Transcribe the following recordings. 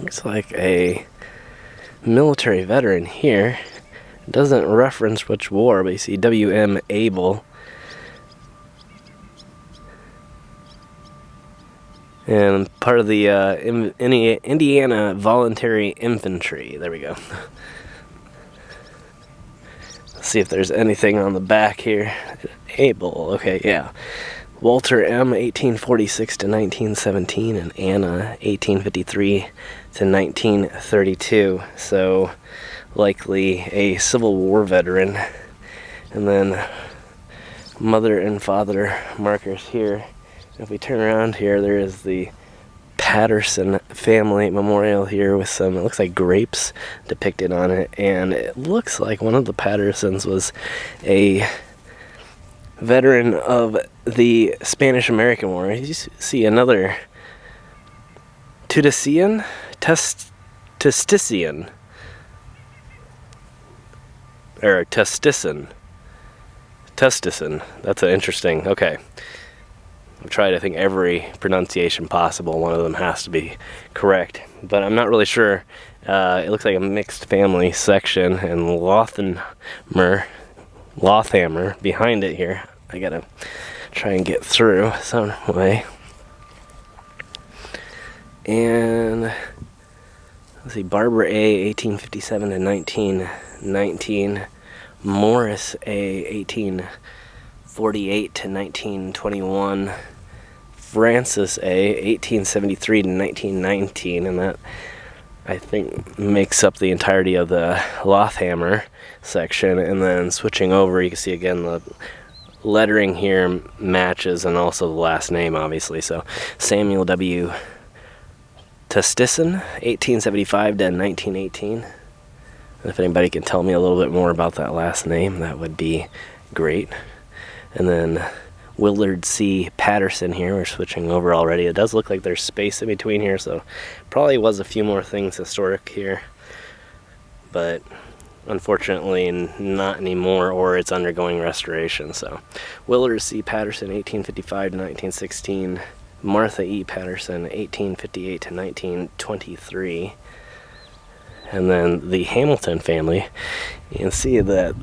Looks like a military veteran here. It doesn't reference which war, but you see W.M. Abel. And part of the Indiana Voluntary Infantry. There we go. Let's see if there's anything on the back here. Abel, okay, yeah. Walter M., 1846 to 1917, and Anna, 1853 to 1932. So, likely a Civil War veteran. And then mother and father markers here. If we turn around here, there is the Patterson family memorial here with some, it looks like grapes depicted on it, and it looks like one of the Pattersons was a veteran of the Spanish-American War. You see another Tustician? Tustician. Or Tustician. Tustician. That's interesting. Okay. I've tried, I think, every pronunciation possible. One of them has to be correct. But I'm not really sure. It looks like a mixed family section, and Lothammer behind it here. I gotta try and get through some way. And let's see, Barbara A., 1857 to 1919. Morris A., 1848 to 1921. Francis A., 1873 to 1919, and that, I think, makes up the entirety of the Lothammer section. And then switching over, you can see again the lettering here matches, and also the last name, obviously. So Samuel W. Tustician, 1875 to 1918. And if anybody can tell me a little bit more about that last name, that would be great. And then Willard C. Patterson here. We're switching over already. It does look like there's space in between here, so probably was a few more things historic here. But unfortunately not anymore, or it's undergoing restoration. So Willard C. Patterson, 1855 to 1916. Martha E. Patterson, 1858 to 1923. And then the Hamilton family. You can see that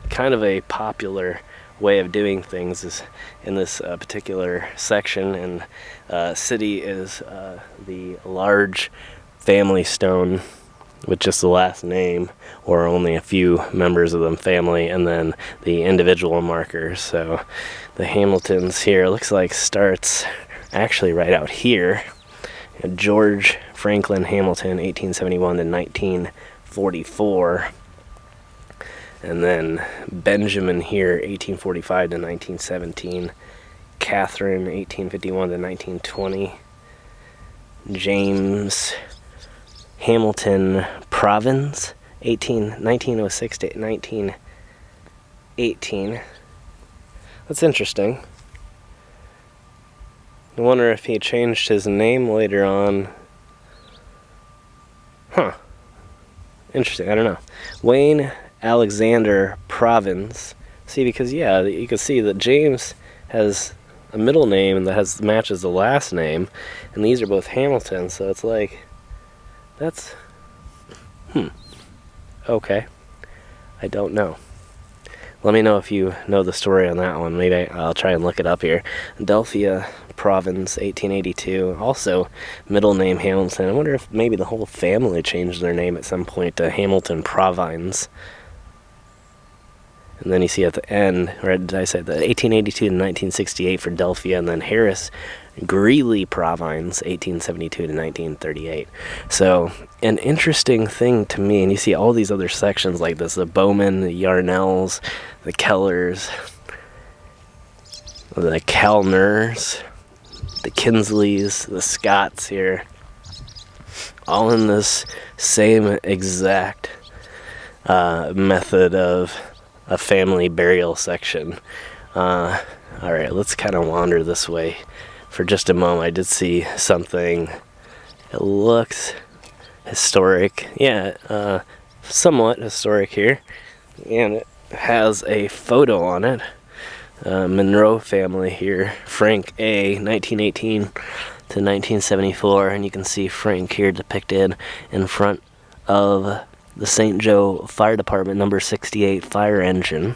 kind of a popular way of doing things is in this particular section, and city is the large family stone with just the last name, or only a few members of the family, and then the individual markers. So the Hamiltons here, looks like starts actually right out here. George Franklin Hamilton, 1871 to 1944. And then Benjamin here, 1845 to 1917. Catherine, 1851 to 1920. James Hamilton Provins, 1906 to 1918. That's interesting. I wonder if he changed his name later on. Huh. Interesting, I don't know. Wayne Alexander Provins. See, because yeah, you can see that James has a middle name that matches the last name, and these are both Hamilton, so it's like, that's okay. I don't know. Let me know if you know the story on that one. Maybe I'll try and look it up here. Delphia Provins, 1882. Also, middle name Hamilton. I wonder if maybe the whole family changed their name at some point to Hamilton Provines. And then you see at the end, or did I say the 1882 to 1968 for Delphia, and then Harris Greeley Provines, 1872 to 1938. So, an interesting thing to me, and you see all these other sections like this, the Bowman, the Yarnells, the Kellers, the Calners, the Kinsleys, the Scotts here, all in this same exact method of a family burial section. Alright, let's kind of wander this way for just a moment. I did see something. It looks historic. Yeah, somewhat historic here. And it has a photo on it. Monroe family here. Frank A, 1918 to 1974, and you can see Frank here depicted in front of the St. Joe Fire Department number 68 fire engine.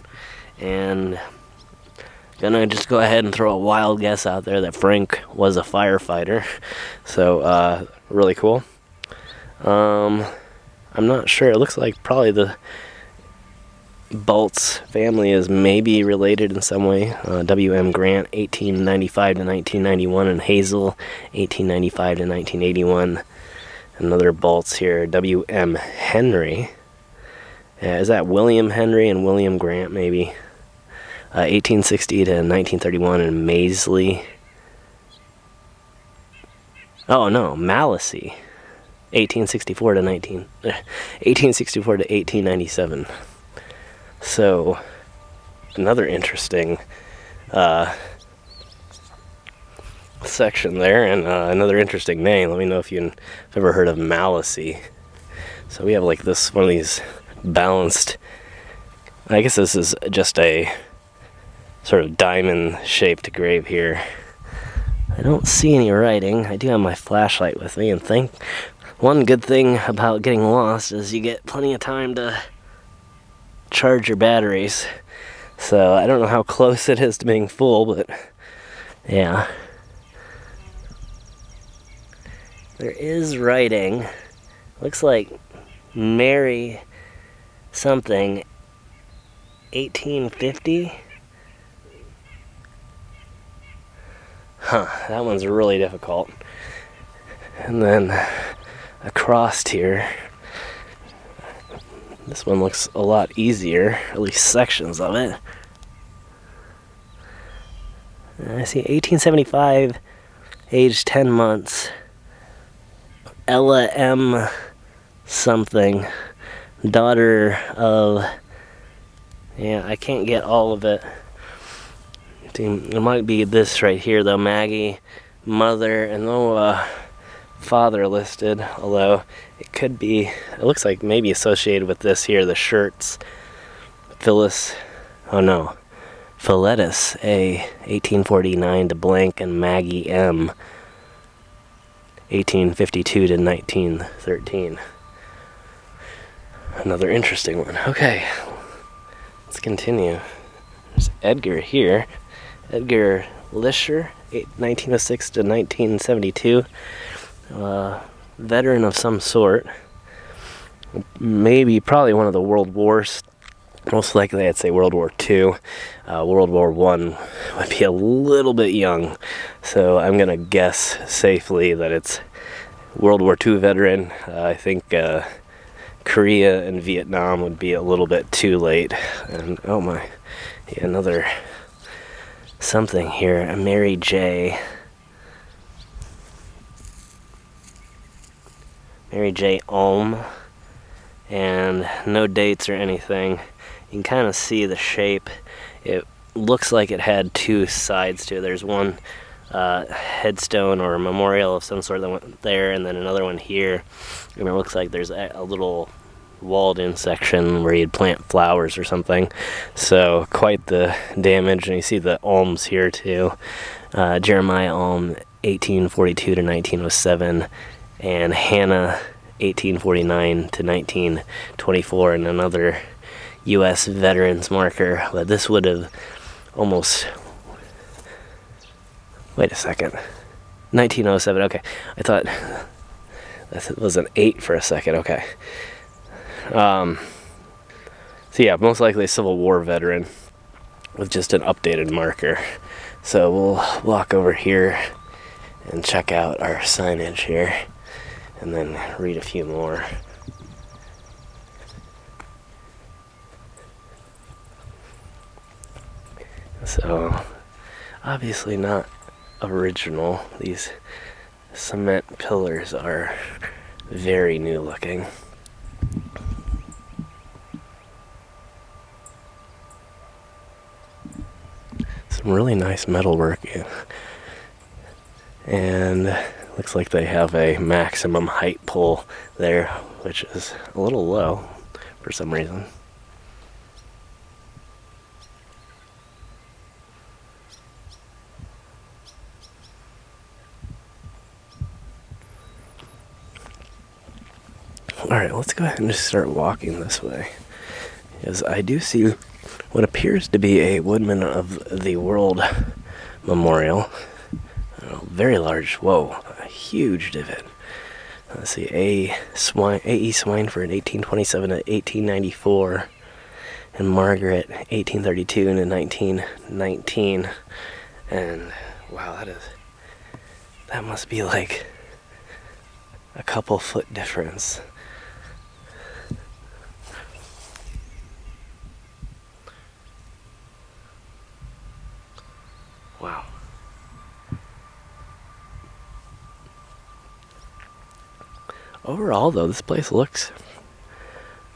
And gonna just go ahead and throw a wild guess out there that Frank was a firefighter. So really cool. I'm not sure. It looks like probably the Baltz family is maybe related in some way. W.M. Grant, 1895 to 1991, and Hazel, 1895 to 1981. Another Baltz here, W.M. Henry. Is that William Henry and William Grant, maybe? 1860 to 1931, and Maisley. Oh no, Mallacy, 1864 to 1897. So, another interesting section there, and another interesting name. Let me know if you've ever heard of Mallacy. So we have like this, one of these balanced, I guess this is just a sort of diamond-shaped grave here. I don't see any writing. I do have my flashlight with me, and one good thing about getting lost is you get plenty of time to charge your batteries. So I don't know how close it is to being full, but yeah. There is writing. Looks like Mary something, 1850. Huh, that one's really difficult. And then across here, this one looks a lot easier, at least sections of it. I see 1875, age 10 months. Ella M. something, daughter of, yeah, I can't get all of it. It might be this right here though, Maggie, mother, and no father listed, although it could be, it looks like maybe associated with this here, the shirts. Phyllis, oh no, Philetus A, 1849 to blank, and Maggie M, 1852 to 1913. Another interesting one. Okay, let's continue. There's Edgar here. Edgar Lisher, 1906 to 1972. Veteran of some sort. Maybe, probably one of the World Wars. Most likely I'd say World War II. World War I would be a little bit young. So I'm going to guess safely that it's World War II veteran. I think Korea and Vietnam would be a little bit too late. And oh my, yeah, another something here. Mary J. Mary J. Ulm. And no dates or anything. You can kind of see the shape. It looks like it had two sides to it. There's one headstone or a memorial of some sort that went there, and then another one here. And it looks like there's a little walled-in section where you'd plant flowers or something. So quite the damage. And you see the Ulms here too. Jeremiah Ulm, 1842 to 1907, and Hannah, 1849 to 1924, and another U.S. Veterans marker. But this would have almost... Wait a second. 1907, okay. I thought that was an 8 for a second, okay. So yeah, most likely a Civil War veteran with just an updated marker. So we'll walk over here and check out our signage here, and then read a few more. So, obviously not original. These cement pillars are very new looking. Some really nice metalwork. And looks like they have a maximum height pole there, which is a little low for some reason. Alright, let's go ahead and just start walking this way. Because I do see what appears to be a Woodman of the World memorial. Very large, whoa, a huge divot. Let's see, A.E. Swineford, 1827 to 1894, and Margaret, 1832 to 1919. And wow, that must be like a couple foot difference. Wow. Overall, though, this place looks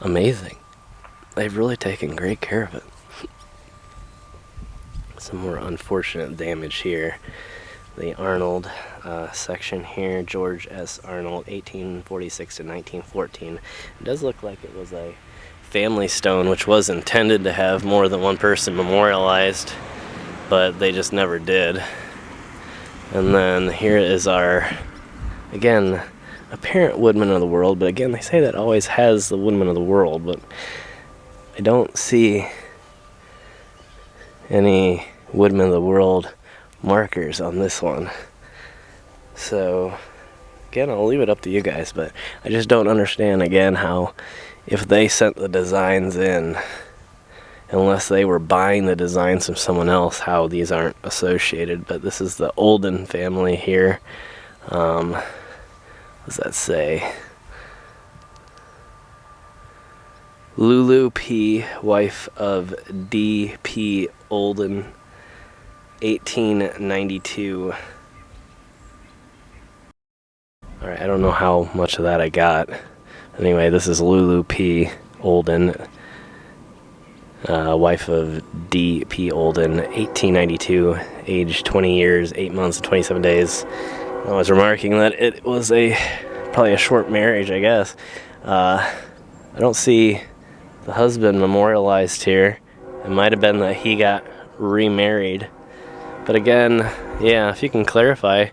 amazing. They've really taken great care of it. Some more unfortunate damage here. The Arnold section here, George S. Arnold, 1846 to 1914. It does look like it was a family stone, which was intended to have more than one person memorialized, but they just never did. And then here is our, again, apparent Woodman of the World, but again, they say that always has the Woodman of the World, but I don't see any Woodman of the World markers on this one. So again, I'll leave it up to you guys, but I just don't understand again how, if they sent the designs in, unless they were buying the designs from someone else, how these aren't associated. But this is the Olden family here. What does that say? Lulu P., wife of D.P. Olden, 1892. Alright, I don't know how much of that I got. Anyway, this is Lulu P. Olden, wife of D.P. Olden, 1892, age 20 years, 8 months, and 27 days. I was remarking that it was probably a short marriage, I guess. I don't see the husband memorialized here. It might have been that he got remarried. But again, yeah, if you can clarify,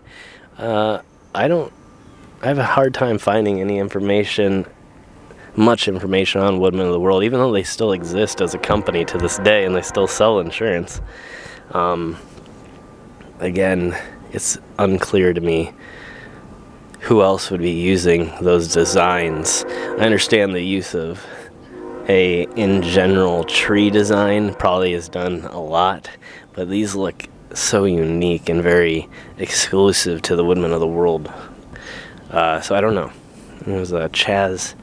I have a hard time finding any information, much information on Woodman of the World, even though they still exist as a company to this day and they still sell insurance. Again, it's unclear to me who else would be using those designs. I understand the use of in general tree design probably is done a lot, but these look so unique and very exclusive to the Woodman of the World. So I don't know. It was Chaz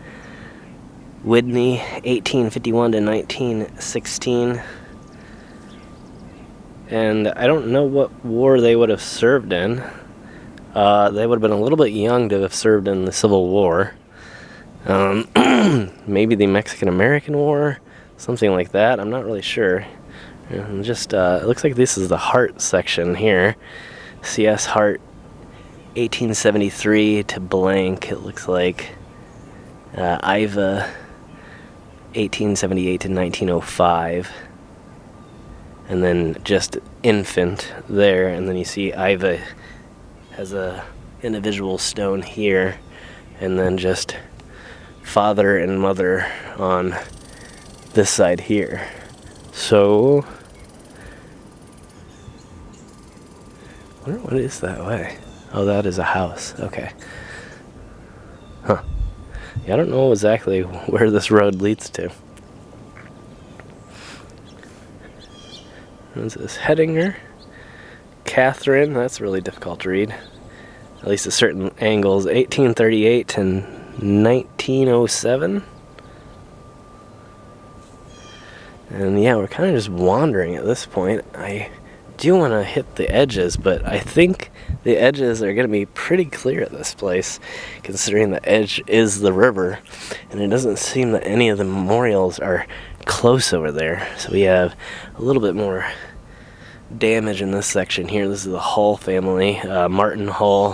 Whitney, 1851 to 1916. And I don't know what war they would have served in. They would have been a little bit young to have served in the Civil War. Maybe the Mexican-American War, something like that. I'm not really sure. And just it looks like this is the Hart section here. C.S. Hart, 1873 to blank. It looks like Iva, 1878 to 1905. And then just infant there, and then you see Iva has a individual stone here, and then just father and mother on this side here. So I wonder what is that way. Oh, that is a house. Okay. Huh. Yeah, I don't know exactly where this road leads to. What's this? Hedinger? Catherine, that's really difficult to read. At least at certain angles. 1838 to 1907. And yeah, we're kind of just wandering at this point. I do want to hit the edges, but I think the edges are going to be pretty clear at this place, considering the edge is the river, and it doesn't seem that any of the memorials are close over there. So we have a little bit more damage in this section here. This is the Hull family, Martin Hull,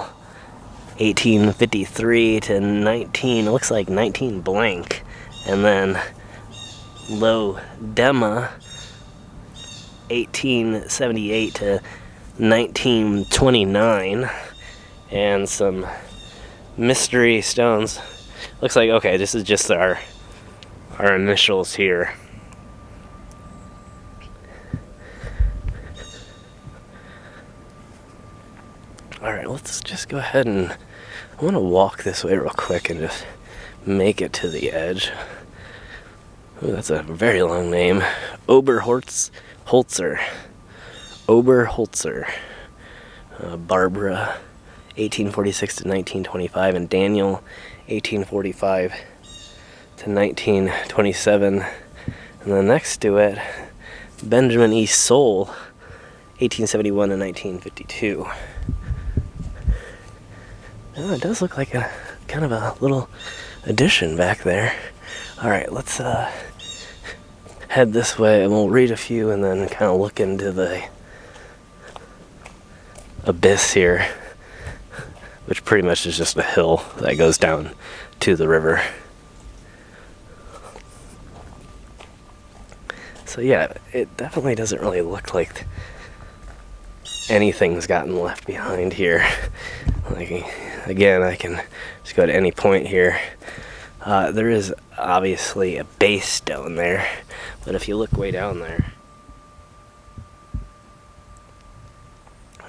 1853 to 19, it looks like 19 blank, and then Low Dema, 1878 to 1929, and some mystery stones. Looks like, okay, this is just our initials here. Alright, let's just go ahead and I want to walk this way real quick and just make it to the edge. Ooh, that's a very long name. Oberholtzer. Oberholtzer. Barbara, 1846 to 1925, and Daniel, 1845 to 1927. And then next to it, Benjamin E. Soule, 1871 to 1952. Oh, it does look like a kind of a little addition back there. Alright, let's head this way and we'll read a few and then kind of look into the abyss here, which pretty much is just a hill that goes down to the river. So yeah, it definitely doesn't really look like anything's gotten left behind here. Like, again, I can just go to any point here. There is obviously a base stone there, but if you look way down there,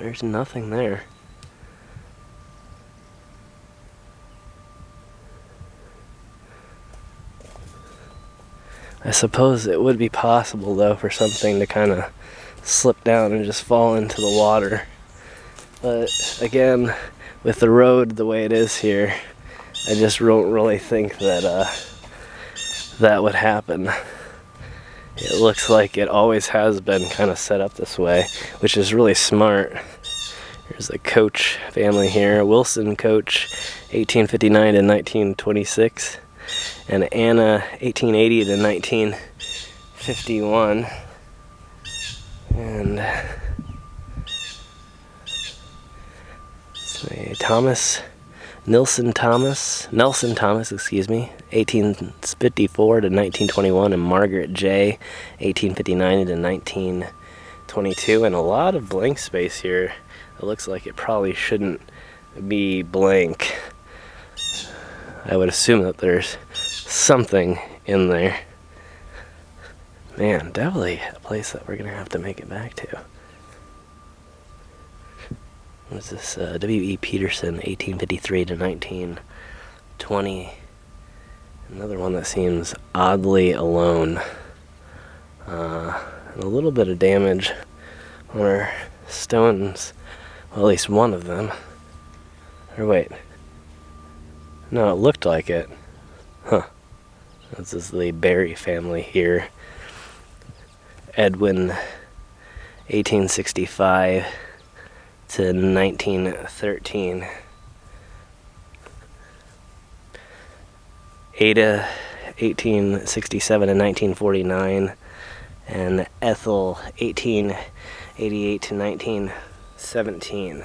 there's nothing there. I suppose it would be possible, though, for something to kind of slip down and just fall into the water. But again, with the road the way it is here, I just don't really think that that would happen. It looks like it always has been kind of set up this way, which is really smart. Here's the Coach family here. Wilson Coach, 1859 to 1926. And Anna, 1880 to 1951. And Nelson Thomas, 1854 to 1921, and Margaret J, 1859 to 1922, and a lot of blank space here. It looks like it probably shouldn't be blank. I would assume that there's something in there. Man, definitely a place that we're gonna have to make it back to. What is this? W.E. Peterson, 1853 to 1920. Another one that seems oddly alone. And a little bit of damage on our stones. Well, at least one of them. Or wait. No, it looked like it. Huh. This is the Berry family here. Edwin, 1865 to 1913. Ada, 1867 to 1949. And Ethel, 1888 to 1917.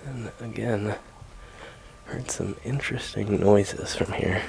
And again, heard some interesting noises from here.